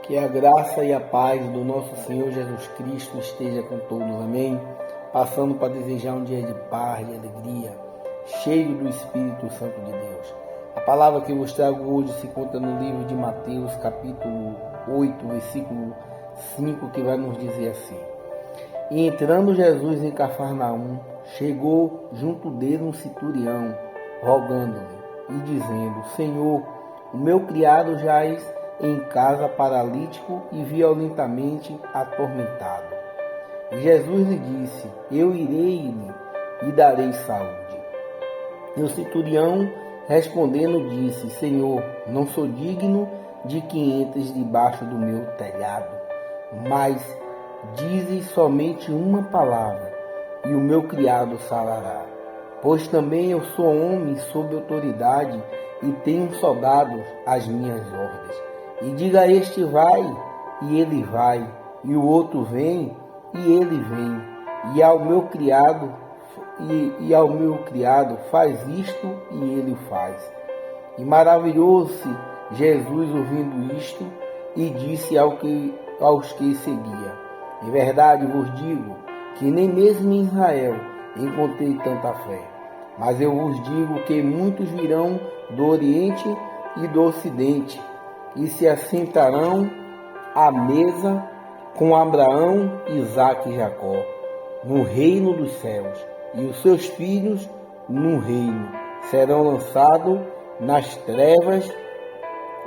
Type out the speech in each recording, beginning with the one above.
Que a graça e a paz do nosso Senhor Jesus Cristo esteja com todos, amém? Passando para desejar um dia de paz, de alegria, cheio do Espírito Santo de Deus. A palavra que eu vos trago hoje se encontra no livro de Mateus, capítulo 8, versículo 5, que vai nos dizer assim: E entrando Jesus em Cafarnaum, chegou junto dele um centurião, rogando-lhe e dizendo: Senhor, o meu criado jaz em casa paralítico e violentamente atormentado. E Jesus lhe disse: Eu irei-lhe e darei saúde. E o centurião respondendo disse: Senhor, não sou digno de que entres debaixo do meu telhado, mas dizes somente uma palavra e o meu criado sarará. Pois também eu sou homem sob autoridade e tenho soldados às minhas ordens. E diga a este: vai, e ele vai, e o outro vem, e ele vem, e ao meu criado faz isto, e ele o faz. E maravilhou-se Jesus ouvindo isto, e disse aos que seguia: Em verdade vos digo que nem mesmo em Israel encontrei tanta fé. Mas eu vos digo que muitos virão do Oriente e do Ocidente, e se assentarão à mesa com Abraão, Isaque e Jacó, no reino dos céus, e os seus filhos no reino serão lançados nas trevas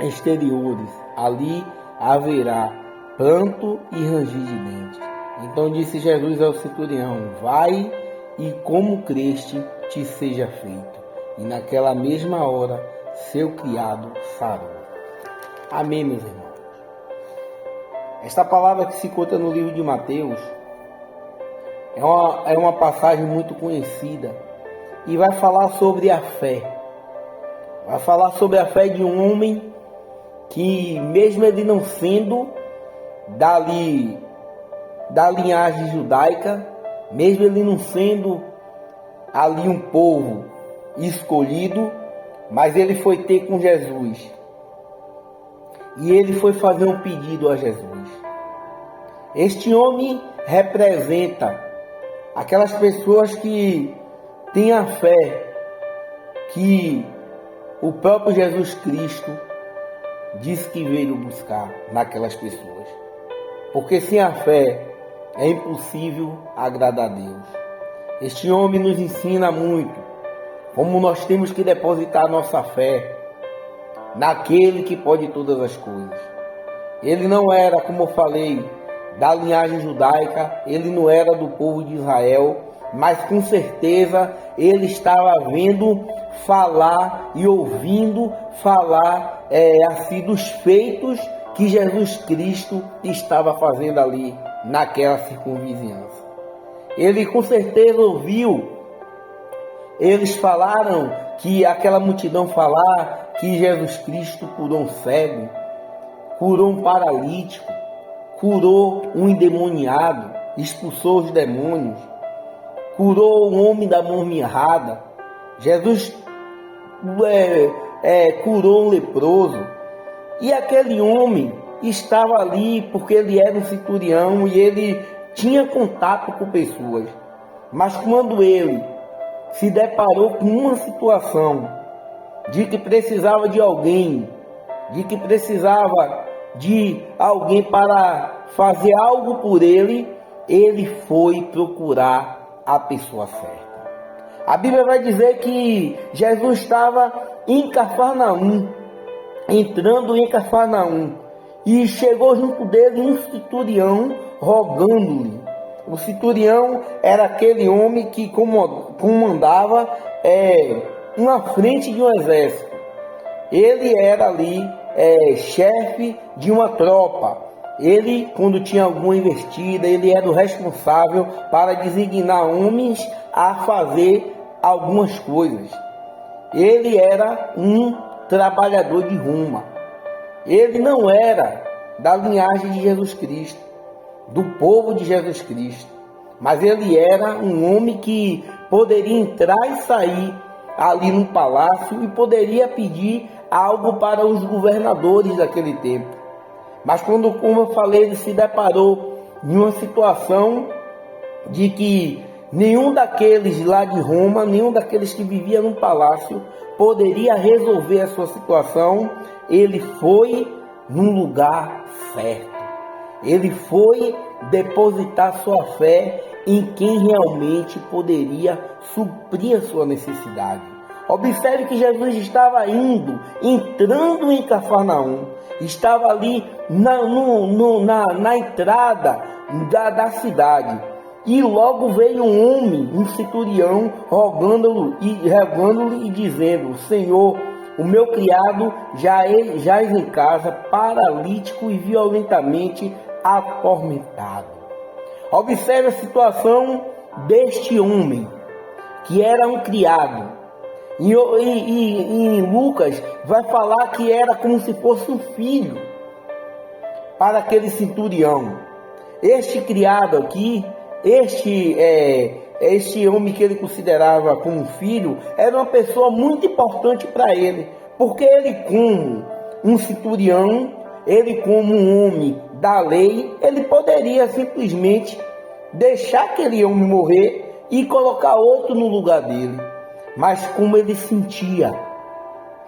exteriores. Ali haverá pranto e ranger de dentes. Então disse Jesus ao centurião: Vai, e como creste te seja feito. E naquela mesma hora seu criado sarou. Amém, meus irmãos. Esta palavra que se encontra no livro de Mateus é uma passagem muito conhecida e vai falar sobre a fé. Vai falar sobre a fé de um homem que, mesmo ele não sendo da linhagem judaica, mesmo ele não sendo ali um povo escolhido, mas ele foi ter com Jesus. E ele foi fazer um pedido a Jesus. Este homem representa aquelas pessoas que têm a fé que o próprio Jesus Cristo disse que veio buscar naquelas pessoas. Porque sem a fé é impossível agradar a Deus. Este homem nos ensina muito como nós temos que depositar nossa fé naquele que pode todas as coisas. Ele não era, como eu falei, da linhagem judaica, ele não era do povo de Israel, mas com certeza ele estava vendo falar e ouvindo falar assim dos feitos que Jesus Cristo estava fazendo ali naquela circunvizinhança. Ele com certeza ouviu eles falaram, que aquela multidão falar que Jesus Cristo curou um cego, curou um paralítico, curou um endemoniado, expulsou os demônios, curou o homem da mão mirrada. Jesus curou um leproso. E aquele homem estava ali porque ele era um centurião e ele tinha contato com pessoas. Mas quando ele se deparou com uma situação de que precisava de alguém, para fazer algo por ele, ele foi procurar a pessoa certa. A Bíblia vai dizer que Jesus estava em Cafarnaum, entrando em Cafarnaum, e chegou junto dele um centurião rogando-lhe. O centurião era aquele homem que comandava uma frente de um exército. Ele era ali chefe de uma tropa. Ele, quando tinha alguma investida, ele era o responsável para designar homens a fazer algumas coisas. Ele era um trabalhador de Roma. Ele não era da linhagem de Jesus Cristo, do povo de Jesus Cristo, mas ele era um homem que poderia entrar e sair ali no palácio e poderia pedir algo para os governadores daquele tempo. Mas quando, como eu falei, ele se deparou em uma situação de que nenhum daqueles lá de Roma, nenhum daqueles que vivia no palácio poderia resolver a sua situação. Ele foi num lugar certo. Ele foi depositar sua fé em quem realmente poderia suprir a sua necessidade. Observe que Jesus estava entrando em Cafarnaum, estava ali na entrada da cidade. E logo veio um homem, um centurião, rogando-lhe e dizendo: Senhor, o meu criado jaz em casa, paralítico e violentamente atormentado. Observe a situação deste homem, que era um criado. E em Lucas vai falar que era como se fosse um filho para aquele centurião. Este criado aqui, este homem que ele considerava como filho, era uma pessoa muito importante para ele, porque ele, como um centurião, ele, como um homem da lei, ele poderia simplesmente deixar aquele homem morrer e colocar outro no lugar dele. Mas como ele sentia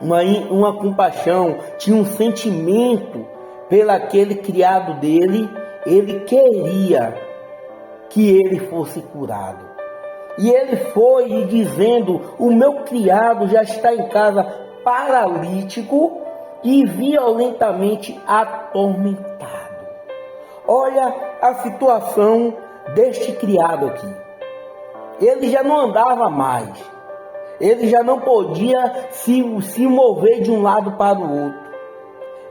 uma compaixão, tinha um sentimento pelaquele criado dele, ele queria que ele fosse curado. E ele foi dizendo: o meu criado já está em casa paralítico e violentamente atormentado. Olha a situação deste criado aqui. Ele já não andava mais. Ele já não podia se mover de um lado para o outro.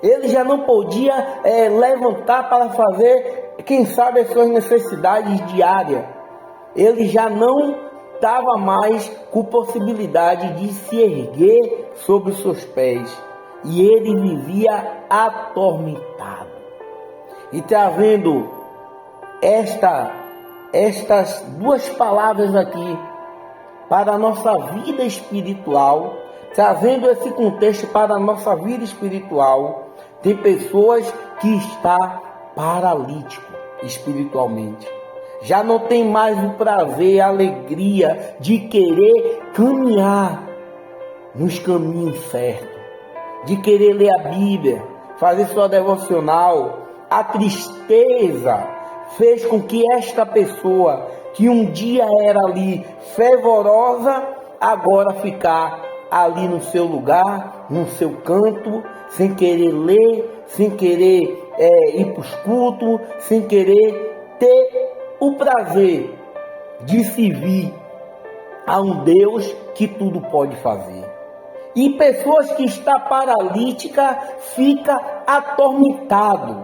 Ele já não podia levantar para fazer, quem sabe, as suas necessidades diárias. Ele já não estava mais com possibilidade de se erguer sobre os seus pés. E ele vivia atormentado. E está vendo estas duas palavras aqui para a nossa vida espiritual, trazendo esse contexto para a nossa vida espiritual. Tem pessoas que estão paralíticos espiritualmente. Já não tem mais o prazer, a alegria de querer caminhar nos caminhos certos, de querer ler a Bíblia, fazer sua devocional. A tristeza fez com que esta pessoa, que um dia era ali fervorosa, agora ficar ali no seu lugar, no seu canto, sem querer ler, sem querer ir para os cultos, sem querer ter o prazer de servir a um Deus que tudo pode fazer. E pessoas que estão paralíticas ficam atormentadas,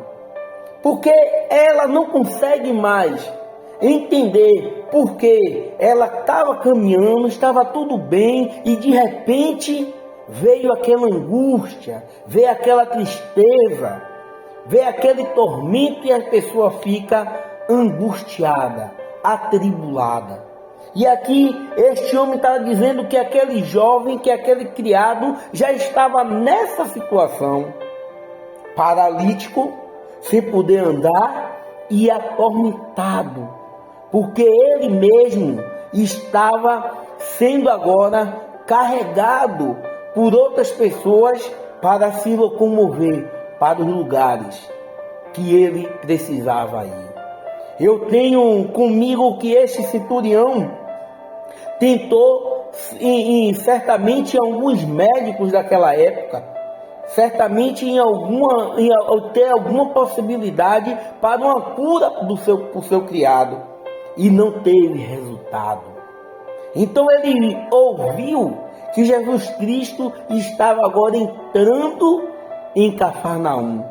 porque ela não consegue mais entender porque ela estava caminhando, estava tudo bem, e de repente veio aquela angústia, veio aquela tristeza, veio aquele tormento, e a pessoa fica angustiada, atribulada. E aqui este homem está dizendo que aquele jovem, que aquele criado já estava nessa situação, paralítico, sem poder andar e atormentado, porque ele mesmo estava sendo agora carregado por outras pessoas para se locomover para os lugares que ele precisava ir. Eu tenho comigo que este centurião tentou, certamente, alguns médicos daquela época, certamente ter alguma possibilidade para uma cura do seu criado, e não teve resultado. Então ele ouviu que Jesus Cristo estava agora entrando em Cafarnaum,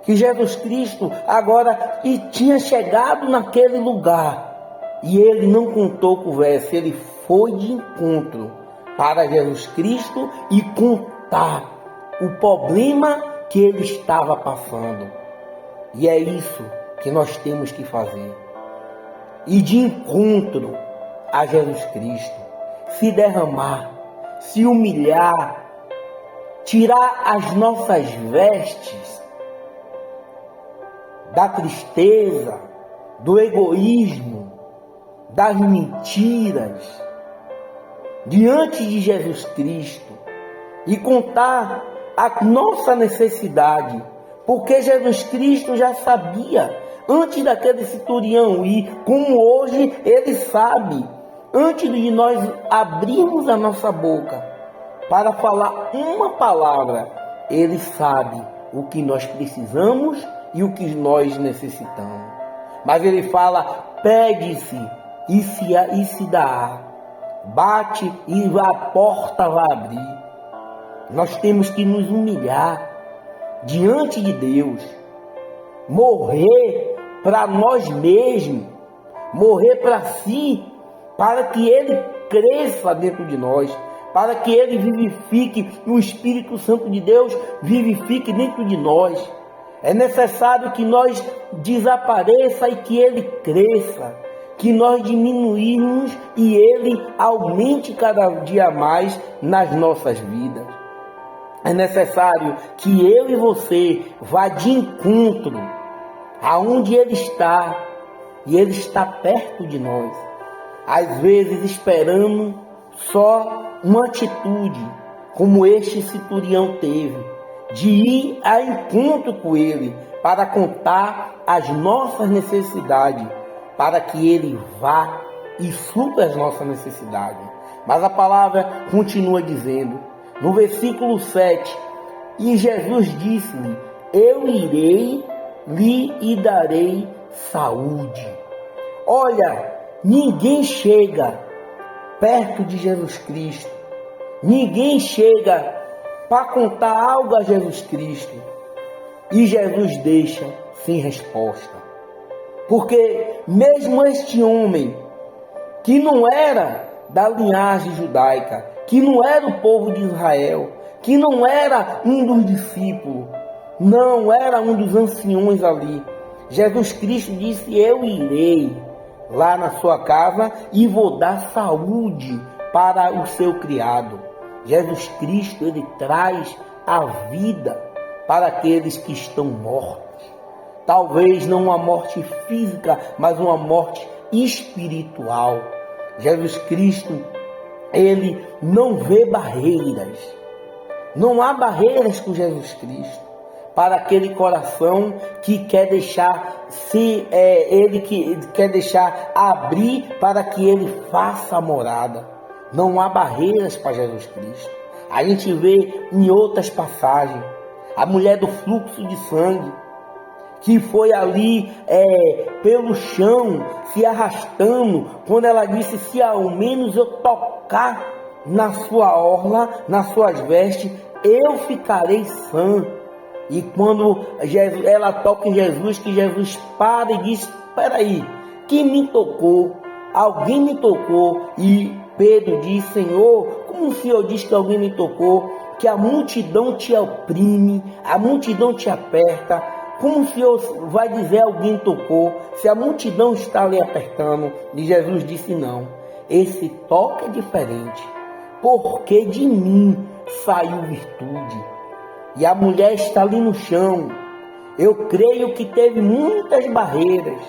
que Jesus Cristo agora tinha chegado naquele lugar, e ele não contou conversa, ele foi de encontro para Jesus Cristo e contar o problema que ele estava passando. E é isso que nós temos que fazer: ir de encontro a Jesus Cristo, se derramar, se humilhar, tirar as nossas vestes da tristeza, do egoísmo, das mentiras, diante de Jesus Cristo e contar a nossa necessidade, porque Jesus Cristo já sabia antes daquele centurião ir, como hoje ele sabe, antes de nós abrirmos a nossa boca para falar uma palavra, ele sabe o que nós precisamos e o que nós necessitamos. Mas ele fala: pede-se e se dá, bate e a porta vai abrir. Nós temos que nos humilhar diante de Deus, morrer para nós mesmos, morrer para si, para que Ele cresça dentro de nós, para que Ele vivifique, o Espírito Santo de Deus vivifique dentro de nós. É necessário que nós desapareça e que Ele cresça, que nós diminuímos e Ele aumente cada dia mais nas nossas vidas. É necessário que eu e você vá de encontro aonde Ele está, e Ele está perto de nós. Às vezes esperando só uma atitude, como este centurião teve, de ir a encontro com Ele, para contar as nossas necessidades, para que Ele vá e supra as nossas necessidades. Mas a palavra continua dizendo, no versículo 7, e Jesus disse-lhe: eu irei lhe e darei saúde. Olha, ninguém chega perto de Jesus Cristo, ninguém chega para contar algo a Jesus Cristo e Jesus deixa sem resposta. Porque mesmo este homem, que não era da linhagem judaica, que não era o povo de Israel, que não era um dos discípulos, não era um dos anciões ali, Jesus Cristo disse: eu irei lá na sua casa e vou dar saúde para o seu criado. Jesus Cristo, Ele traz a vida para aqueles que estão mortos. Talvez não uma morte física, mas uma morte espiritual. Jesus Cristo, Ele não vê barreiras. Não há barreiras com Jesus Cristo. Para aquele coração que quer deixar Ele que quer deixar abrir para que Ele faça a morada. Não há barreiras para Jesus Cristo. A gente vê em outras passagens a mulher do fluxo de sangue, que foi ali pelo chão, se arrastando, quando ela disse: se ao menos eu tocar na sua orla, nas suas vestes, eu ficarei sã. E quando ela toca em Jesus, que Jesus para e diz: espera aí, quem me tocou? Alguém me tocou. E Pedro diz: Senhor, como o Senhor diz que alguém me tocou? Que a multidão te oprime, a multidão te aperta. Como o Senhor vai dizer alguém tocou, se a multidão está ali apertando? E Jesus disse: não, esse toque é diferente, porque de mim saiu virtude. E a mulher está ali no chão. Eu creio que teve muitas barreiras,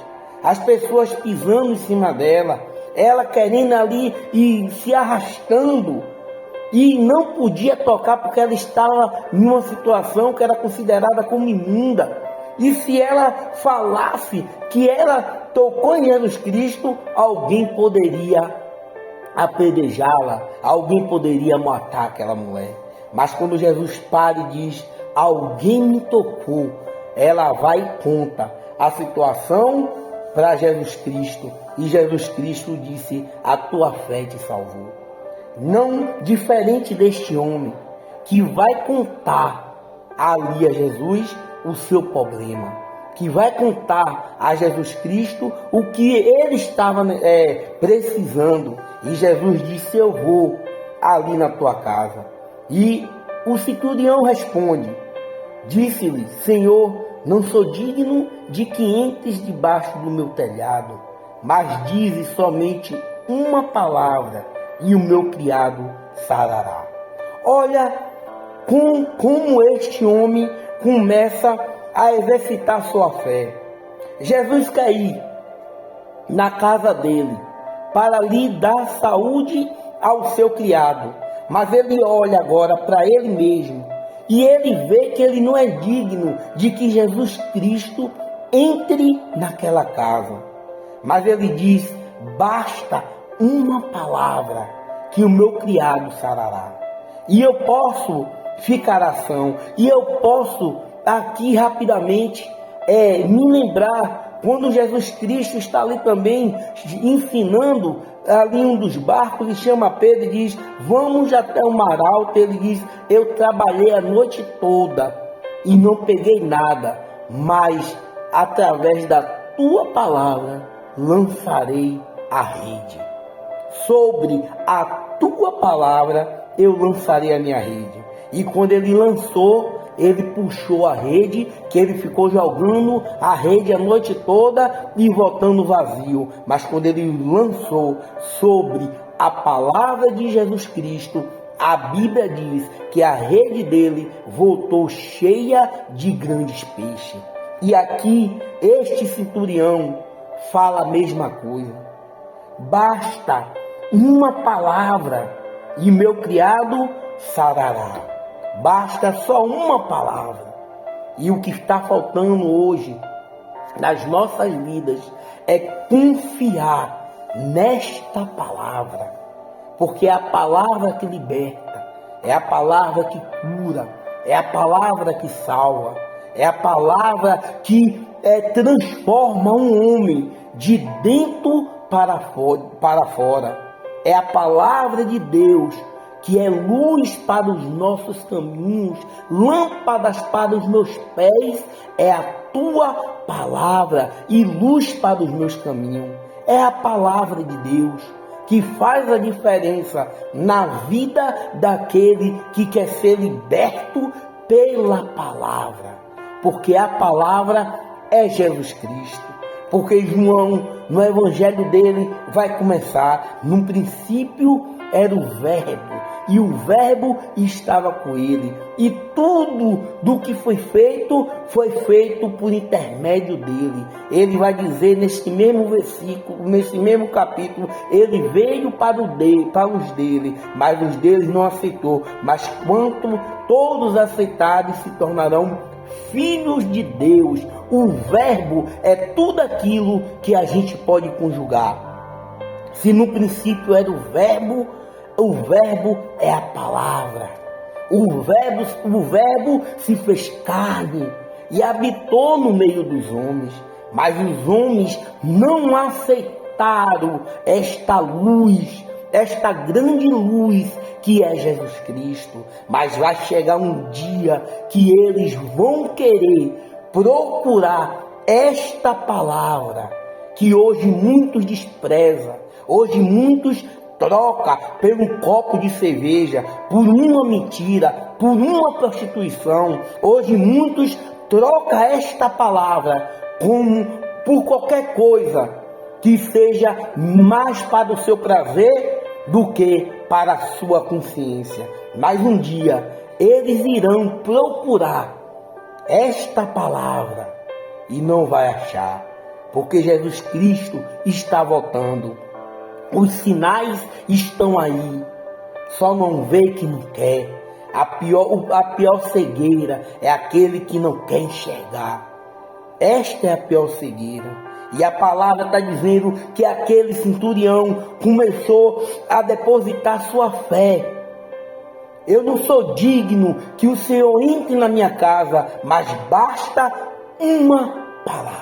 as pessoas pisando em cima dela, ela querendo ali e se arrastando, e não podia tocar porque ela estava em uma situação que era considerada como imunda. E se ela falasse que ela tocou em Jesus Cristo, alguém poderia apedrejá-la, alguém poderia matar aquela mulher. Mas quando Jesus para e diz: alguém me tocou, ela vai e conta a situação para Jesus Cristo. E Jesus Cristo disse: a tua fé te salvou. Não diferente deste homem, que vai contar ali a Jesus o seu problema, que vai contar a Jesus Cristo o que ele estava precisando. E Jesus disse: eu vou ali na tua casa. E o centurião responde, disse-lhe: Senhor, não sou digno de que entres debaixo do meu telhado, mas dize somente uma palavra e o meu criado sarará. Olha como este homem começa a exercitar sua fé. Jesus quer ir na casa dele para lhe dar saúde ao seu criado, mas ele olha agora para ele mesmo e ele vê que ele não é digno de que Jesus Cristo entre naquela casa. Mas ele diz: basta uma palavra que o meu criado sarará. E eu posso ficar ação, e eu posso aqui rapidamente me lembrar quando Jesus Cristo está ali também ensinando ali um dos barcos e chama Pedro e diz: vamos até o mar alto. Ele diz: eu trabalhei a noite toda e não peguei nada, mas através da tua palavra lançarei a rede. Sobre a tua palavra eu lançarei a minha rede. E quando ele lançou, ele puxou a rede, que ele ficou jogando a rede a noite toda e voltando vazio. Mas quando ele lançou sobre a palavra de Jesus Cristo, a Bíblia diz que a rede dele voltou cheia de grandes peixes. E aqui este centurião fala a mesma coisa. Basta uma palavra e meu criado sarará. Basta só uma palavra. E o que está faltando hoje nas nossas vidas é confiar nesta palavra. Porque é a palavra que liberta, é a palavra que cura, é a palavra que salva, é a palavra que transforma um homem de dentro para fora. É a palavra de Deus que é luz para os nossos caminhos, lâmpadas para os meus pés, é a tua palavra e luz para os meus caminhos. É a palavra de Deus que faz a diferença na vida daquele que quer ser liberto pela palavra, porque a palavra é Jesus Cristo. Porque João, no evangelho dele, vai começar: no princípio era o Verbo, e o Verbo estava com ele, e tudo do que foi feito por intermédio dele. Ele vai dizer neste mesmo versículo, nesse mesmo capítulo: ele veio para os dele, mas os deles não aceitou. Mas quanto todos aceitaram, se tornarão filhos de Deus. O verbo é tudo aquilo que a gente pode conjugar. Se no princípio era o verbo é a palavra. O verbo se fez carne e habitou no meio dos homens. Mas os homens não aceitaram esta luz, esta grande luz que é Jesus Cristo. Mas vai chegar um dia que eles vão querer procurar esta palavra que hoje muitos desprezam, hoje muitos trocam por um copo de cerveja, por uma mentira, por uma prostituição. Hoje muitos trocam esta palavra por qualquer coisa que seja mais para o seu prazer do que para a sua consciência. Mas um dia eles irão procurar esta palavra e não vai achar, porque Jesus Cristo está voltando. Os sinais estão aí, só não vê que não quer. A pior cegueira é aquele que não quer enxergar. Esta é a pior cegueira. E a palavra está dizendo que aquele centurião começou a depositar sua fé. Eu não sou digno que o Senhor entre na minha casa, mas basta uma palavra.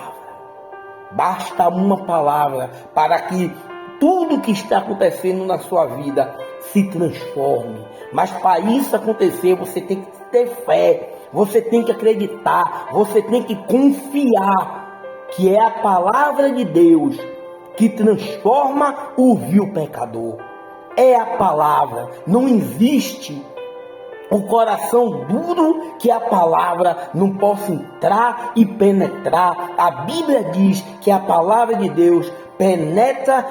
Basta uma palavra para que tudo que está acontecendo na sua vida se transforme. Mas para isso acontecer, você tem que ter fé, você tem que acreditar, você tem que confiar que é a palavra de Deus que transforma o vil pecador. É a palavra. Não existe o coração duro que a palavra não possa entrar e penetrar. A Bíblia diz que a palavra de Deus penetra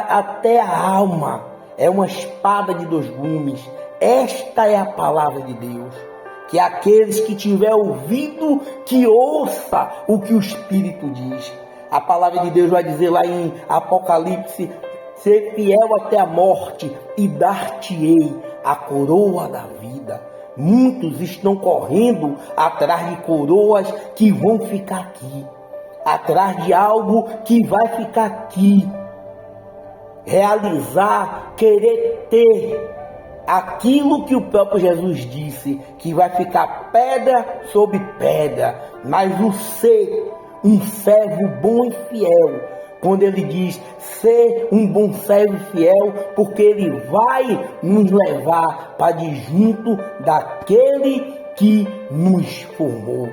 até a alma. É uma espada de dois gumes. Esta é a palavra de Deus que aqueles que tiver ouvido, que ouça o que o Espírito diz. A palavra de Deus vai dizer lá em Apocalipse: ser fiel até a morte e dar-te-ei a coroa da vida. Muitos estão correndo atrás de coroas que vão ficar aqui, atrás de algo que vai ficar aqui, realizar, querer ter aquilo que o próprio Jesus disse, que vai ficar pedra sobre pedra. Mas o ser um servo bom e fiel, quando ele diz ser um bom servo e fiel, porque ele vai nos levar para de junto daquele que nos formou.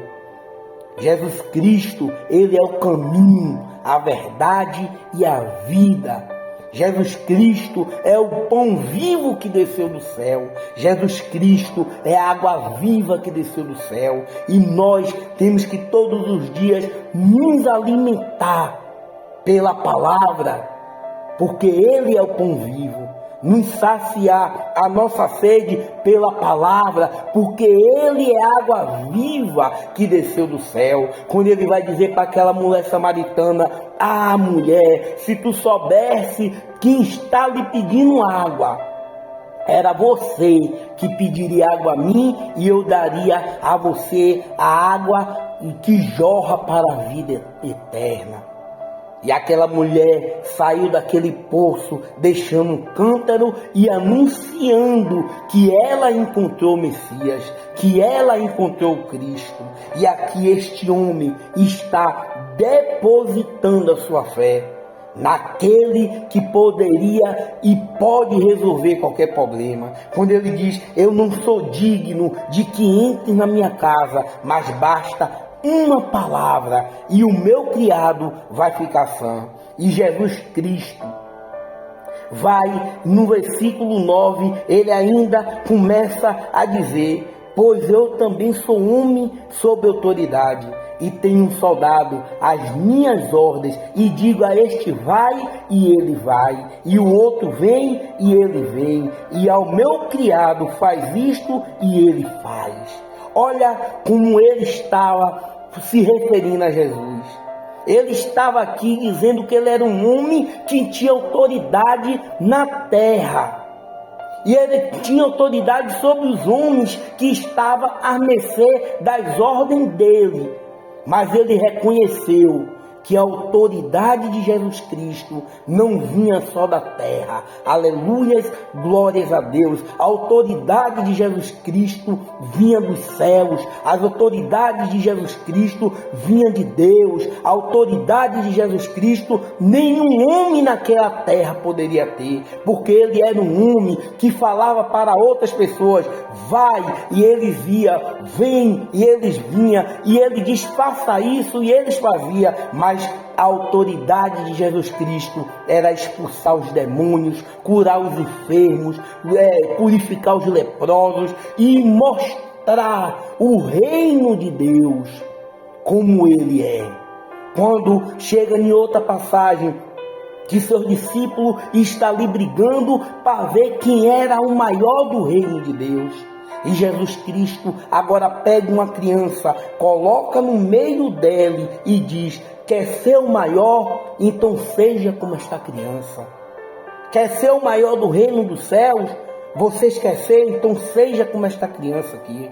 Jesus Cristo, ele é o caminho, a verdade e a vida. Jesus Cristo é o pão vivo que desceu do céu. Jesus Cristo é a água viva que desceu do céu. E nós temos que todos os dias nos alimentar pela palavra, porque Ele é o pão vivo. Nos saciar a nossa sede pela palavra, porque Ele é a água viva que desceu do céu. Quando Ele vai dizer para aquela mulher samaritana: ah, mulher, se tu soubesse quem está lhe pedindo água, era você que pediria água a mim, e eu daria a você a água que jorra para a vida eterna. E aquela mulher saiu daquele poço deixando um cântaro e anunciando que ela encontrou o Messias, que ela encontrou o Cristo. E aqui este homem está depositando a sua fé naquele que poderia e pode resolver qualquer problema. Quando ele diz: eu não sou digno de que entre na minha casa, mas basta uma palavra e o meu criado vai ficar sã. E Jesus Cristo vai, no versículo 9, ele ainda começa a dizer: pois eu também sou homem sob autoridade, e tenho um soldado às minhas ordens, e digo a este: vai, e ele vai, e o outro: vem, e ele vem, e ao meu criado: faz isto, e ele faz. Olha como ele estava se referindo a Jesus. Ele estava aqui dizendo que ele era um homem que tinha autoridade na terra. E ele tinha autoridade sobre os homens que estavam à mercê das ordens dele. Mas ele reconheceu que a autoridade de Jesus Cristo não vinha só da terra. Aleluias, glórias a Deus. A autoridade de Jesus Cristo vinha dos céus. As autoridades de Jesus Cristo vinham de Deus. A autoridade de Jesus Cristo nenhum homem naquela terra poderia ter, porque ele era um homem que falava para outras pessoas: vai, e eles iam; vem, e eles vinham, e ele diz: faça isso, e eles faziam. Mas a autoridade de Jesus Cristo era expulsar os demônios, curar os enfermos, purificar os leprosos e mostrar o reino de Deus como ele é. Quando chega em outra passagem que seus discípulos estão ali brigando para ver quem era o maior do reino de Deus. E Jesus Cristo agora pega uma criança, coloca no meio dele e diz: quer ser o maior? Então seja como esta criança. Quer ser o maior do reino dos céus? Vocês querem ser? Então seja como esta criança aqui.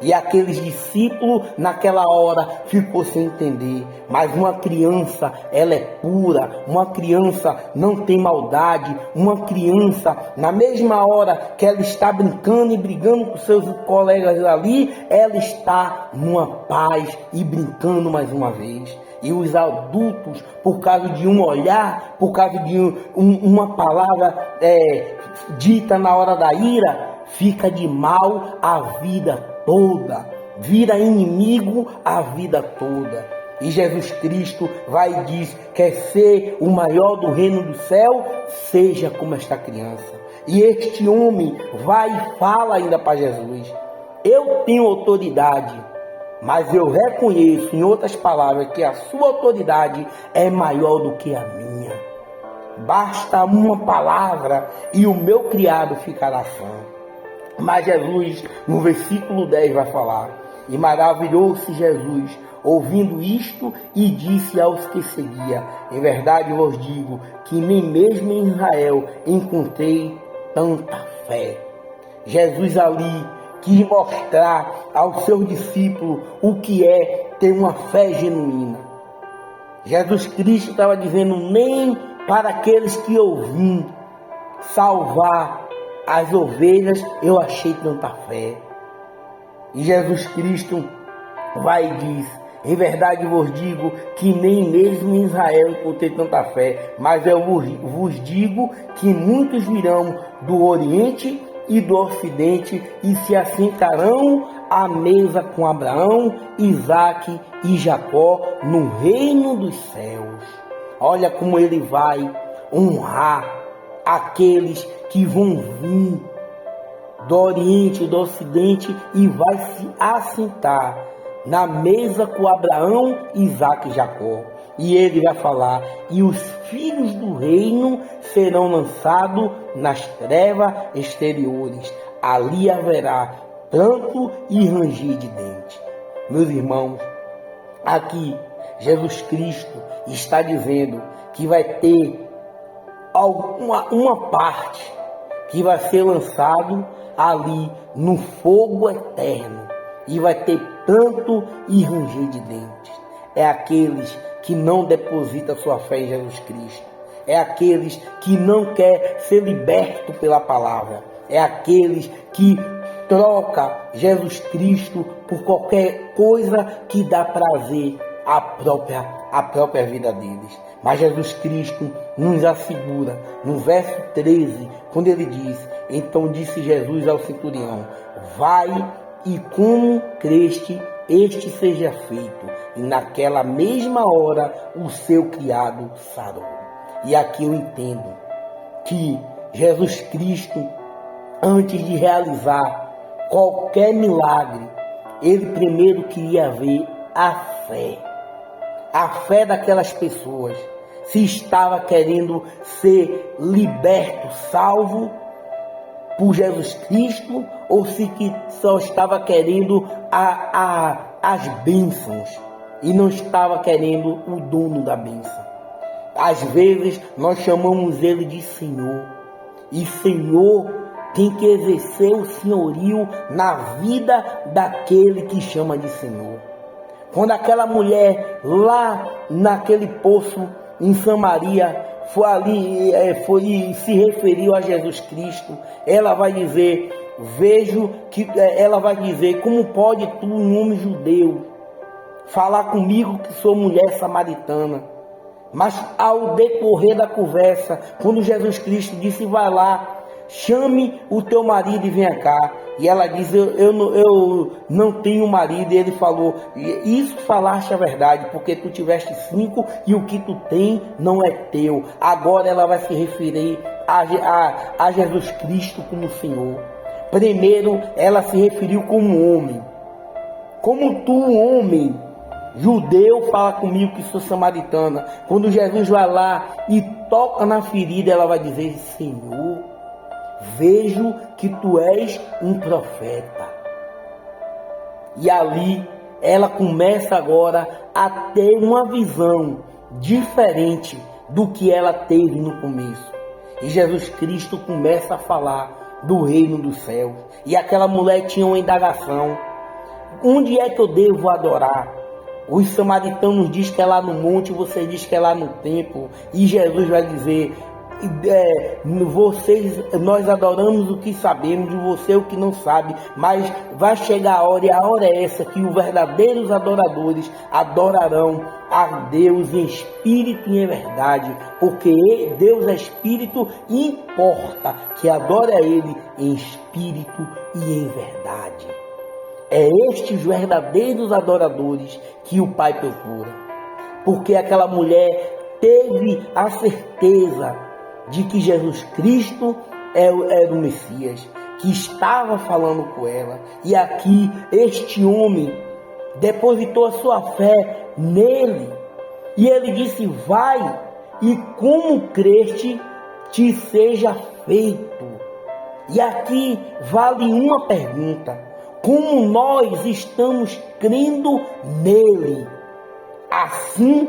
E aqueles discípulos naquela hora ficou sem entender. Mas uma criança, ela é pura. Uma criança não tem maldade. Uma criança, na mesma hora que ela está brincando e brigando com seus colegas ali, ela está numa paz e brincando mais uma vez. E os adultos, por causa de um olhar, por causa de uma palavra dita na hora da ira, fica de mal a vida toda, vira inimigo a vida toda. E Jesus Cristo vai e diz: quer ser o maior do reino do céu? Seja como esta criança. E este homem vai e fala ainda para Jesus: eu tenho autoridade, mas eu reconheço, em outras palavras, que a sua autoridade é maior do que a minha. Basta uma palavra e o meu criado ficará sã. Mas Jesus, no versículo 10, vai falar: e maravilhou-se Jesus, ouvindo isto, e disse aos que seguia: em verdade vos digo, que nem mesmo em Israel encontrei tanta fé. Jesus ali quis mostrar aos seus discípulos o que é ter uma fé genuína. Jesus Cristo estava dizendo: nem para aqueles que eu vim salvar as ovelhas eu achei tanta fé. E Jesus Cristo vai e diz: em verdade vos digo que nem mesmo em Israel encontrei tanta fé, mas eu vos digo que muitos virão do Oriente e do Ocidente e se assentarão à mesa com Abraão, Isaque e Jacó no reino dos céus. Olha como ele vai honrar aqueles que vão vir do Oriente e do Ocidente e vai se assentar na mesa com Abraão, Isaque e Jacó. E ele vai falar: e os filhos do reino serão lançados nas trevas exteriores. Ali haverá pranto e ranger de dentes. Meus irmãos, aqui Jesus Cristo está dizendo que vai ter uma parte que vai ser lançado ali no fogo eterno. E vai ter pranto e ranger de dentes. É aqueles que não depositam sua fé em Jesus Cristo. É aqueles que não querem ser libertos pela palavra. É aqueles que trocam Jesus Cristo por qualquer coisa que dá prazer à própria vida deles. Mas Jesus Cristo nos assegura, no verso 13, quando ele diz: então disse Jesus ao centurião: vai e como creste, este seja feito. E naquela mesma hora o seu criado sarou. E aqui eu entendo que Jesus Cristo, antes de realizar qualquer milagre, ele primeiro queria ver a fé daquelas pessoas, se estava querendo ser liberto, salvo por Jesus Cristo, ou se que só estava querendo as bênçãos e não estava querendo o dono da bênção. Às vezes nós chamamos ele de Senhor, e Senhor tem que exercer o senhorio na vida daquele que chama de Senhor. Quando aquela mulher lá naquele poço em Samaria foi ali, se referiu a Jesus Cristo, ela vai dizer: ela vai dizer: como pode tu, um homem judeu, falar comigo que sou mulher samaritana? Mas ao decorrer da conversa, quando Jesus Cristo disse: vai lá, chame o teu marido e venha cá. E ela diz: eu não tenho marido. E ele falou: isso falaste a verdade, porque tu tiveste 5 e o que tu tem não é teu. Agora ela vai se referir a Jesus Cristo como Senhor. Primeiro ela se referiu como homem. Como tu, homem judeu, fala comigo que sou samaritana. Quando Jesus vai lá e toca na ferida, ela vai dizer: Senhor, vejo que tu és um profeta. E ali ela começa agora a ter uma visão diferente do que ela teve no começo. E Jesus Cristo começa a falar do reino dos céus. E aquela mulher tinha uma indagação: onde é que eu devo adorar? Os samaritanos dizem que é lá no monte, você diz que é lá no templo. E Jesus vai dizer: nós adoramos o que sabemos, e você o que não sabe, mas vai chegar a hora, e a hora é essa, que os verdadeiros adoradores adorarão a Deus em espírito e em verdade, porque Deus é espírito e importa que adore a Ele em espírito e em verdade. É estes verdadeiros adoradores que o Pai procura, porque aquela mulher teve a certeza de que Jesus Cristo era o Messias, que estava falando com ela. E aqui este homem depositou a sua fé nele. E ele disse: vai, e como creste, te seja feito. E aqui vale uma pergunta: como nós estamos crendo nele? Assim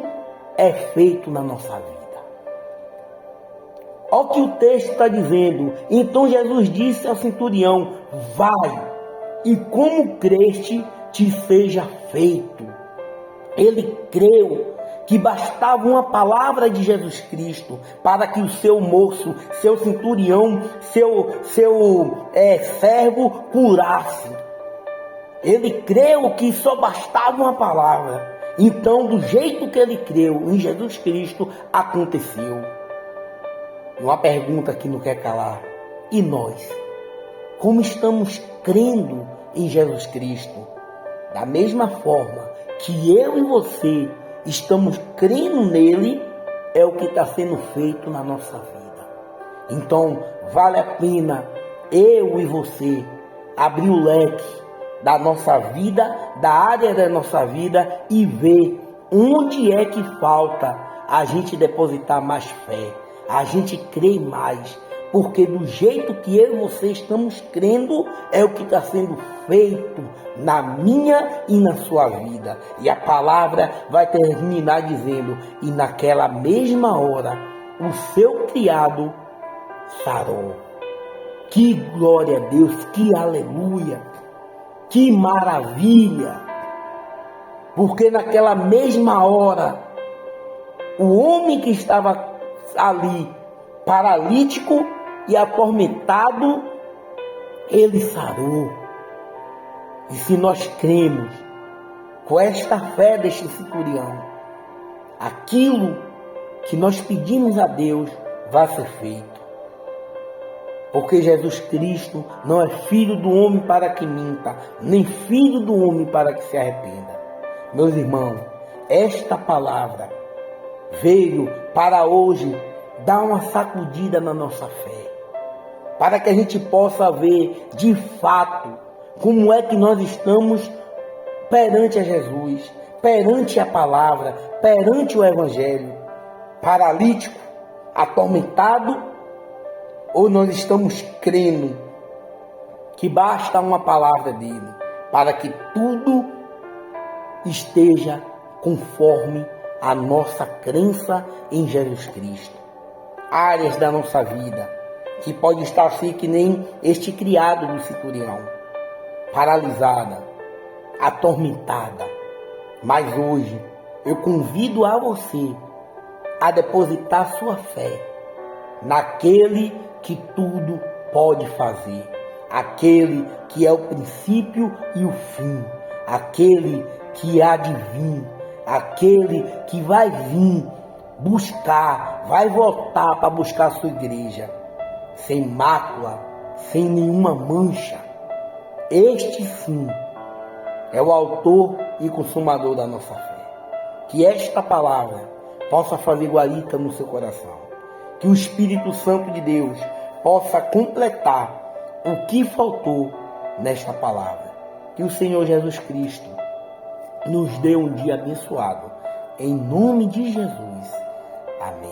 é feito na nossa vida. Olha o que o texto está dizendo. Então Jesus disse ao centurião: vai, e como creste, te seja feito. Ele creu que bastava uma palavra de Jesus Cristo para que o seu moço, seu centurião, seu servo curasse. Ele creu que só bastava uma palavra. Então, do jeito que ele creu em Jesus Cristo, aconteceu. Uma pergunta que não quer calar: e nós? Como estamos crendo em Jesus Cristo? Da mesma forma que eu e você estamos crendo nele, é o que está sendo feito na nossa vida. Então, vale a pena eu e você abrir o leque da nossa vida, da área da nossa vida, e ver onde é que falta a gente depositar mais fé, a gente crer mais, porque do jeito que eu e você estamos crendo, é o que está sendo feito na minha e na sua vida. E a palavra vai terminar dizendo: e naquela mesma hora, o seu criado sarou. Que glória a Deus, que aleluia, que maravilha! Porque naquela mesma hora, o homem que estava ali, paralítico e atormentado, ele sarou. E se nós cremos com esta fé deste centurião, aquilo que nós pedimos a Deus vai ser feito. Porque Jesus Cristo não é filho do homem para que minta, nem filho do homem para que se arrependa. Meus irmãos, esta palavra veio para hoje dar uma sacudida na nossa fé, para que a gente possa ver de fato como é que nós estamos perante a Jesus, perante a palavra, perante o Evangelho. Paralítico, atormentado, ou nós estamos crendo que basta uma palavra dele para que tudo esteja conforme a nossa crença em Jesus Cristo. Áreas da nossa vida que pode estar assim que nem este criado do centurião, paralisada, atormentada. Mas hoje eu convido a você a depositar sua fé naquele que tudo pode fazer, aquele que é o princípio e o fim, aquele que há de vir, aquele que vai vir buscar, vai voltar para buscar a sua igreja, sem mácula, sem nenhuma mancha. Este sim é o autor e consumador da nossa fé. Que esta palavra possa fazer guarita no seu coração. Que o Espírito Santo de Deus possa completar o que faltou nesta palavra. Que o Senhor Jesus Cristo nos dê um dia abençoado. Em nome de Jesus. Amém.